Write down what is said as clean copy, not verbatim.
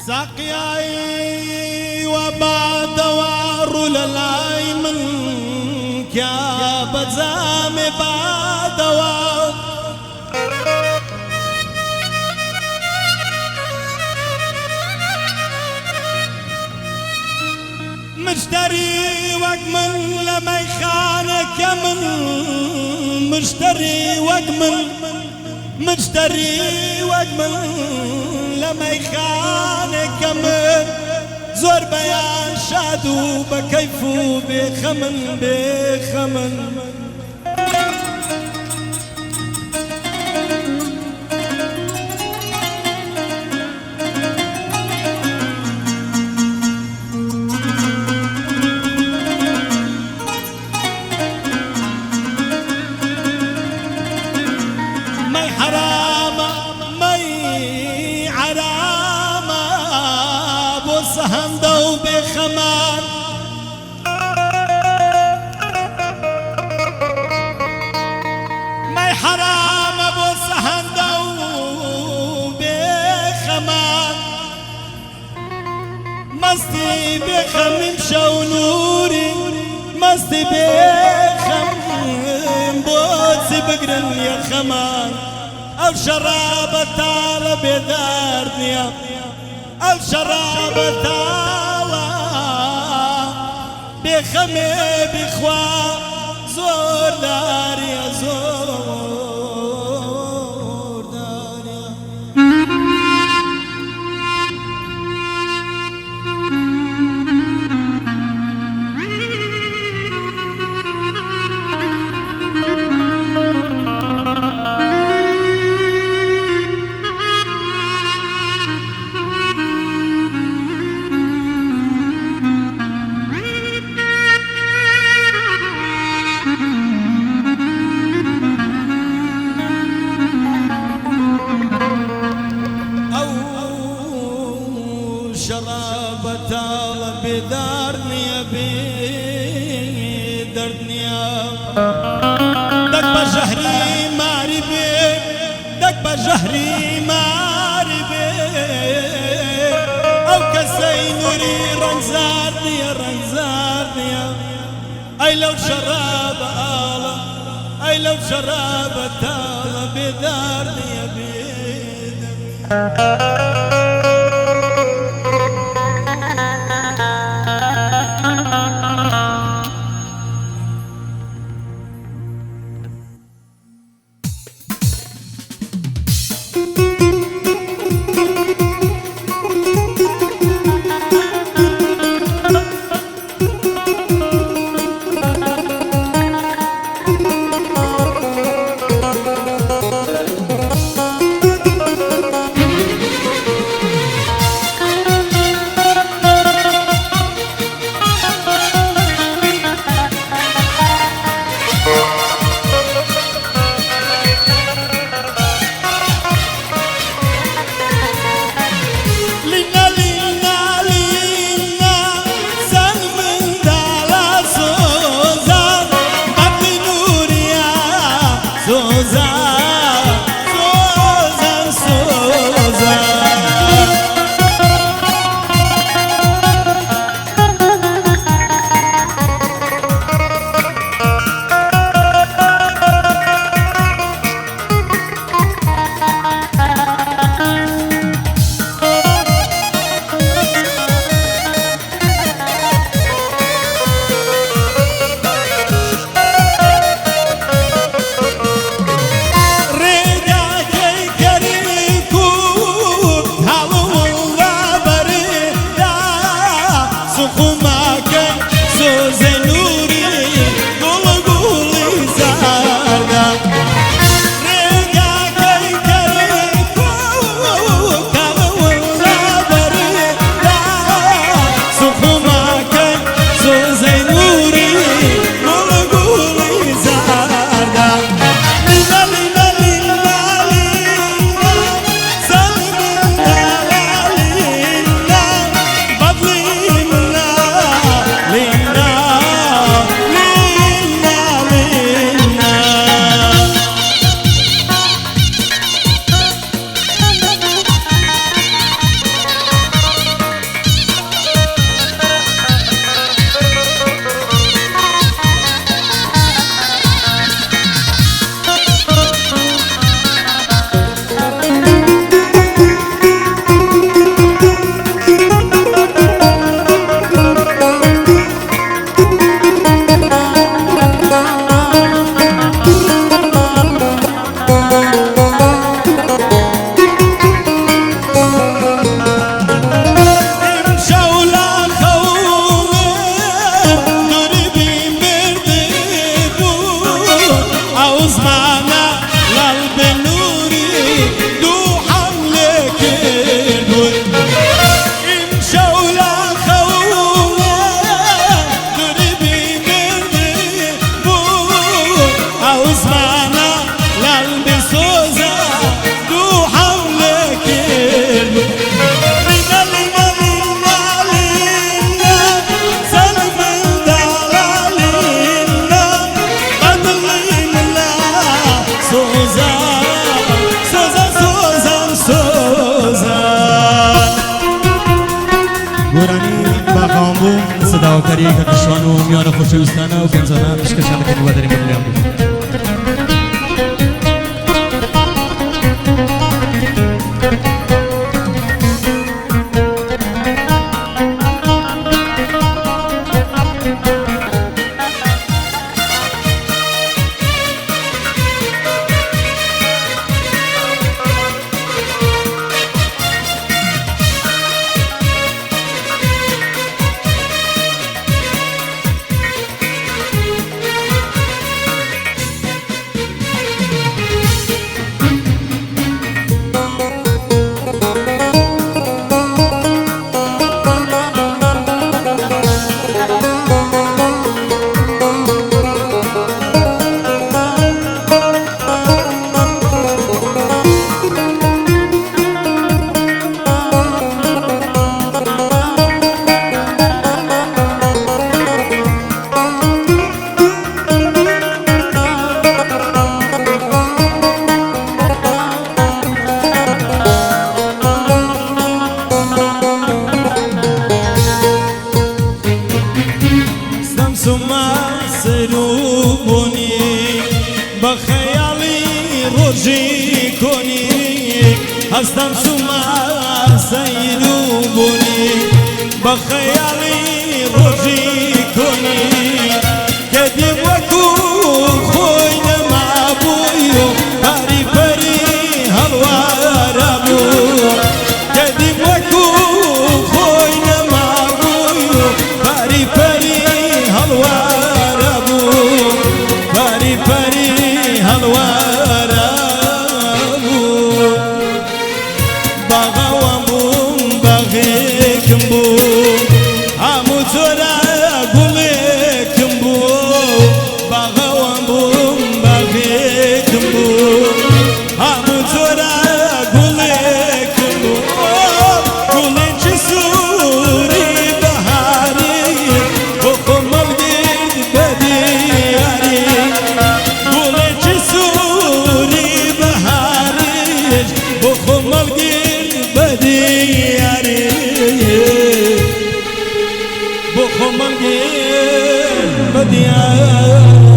ساقياي وبعد وار للاي من كيا بزام بعد وار مشتري واكمل لما يخانك من مشتري واكمل لما يخانك من زور بيان شادو بكيفو بخمن هندو بخمان ما حرام ابو سهندو بخمان مستي بخم مشو نوري مستي بخم بوسي بقرن يا خمان او شراب طالب دارني الشراب تالا بخمي بخوا زور داري زور داري شرابة بدارني بدرني دك بجهري ماري بي دك بجهري ماري بي او كسي نوري رنزارني اي لو شراب آلا اي لو شراب تالا بدارني بدرني هاوکاری کەکەشوان و میوانە خۆشەویستانە و گەنجانە پشکەشانەکەی هیواداری مەدڵیان بێت. هستم شما سیرو بونی با خیالی روزی کنی که دی وکو خوی نمابویو پری پری هلوارا بو که دی وکو خوی نمابویو پری پری هلوارا بو پری پری هلوارا بدياري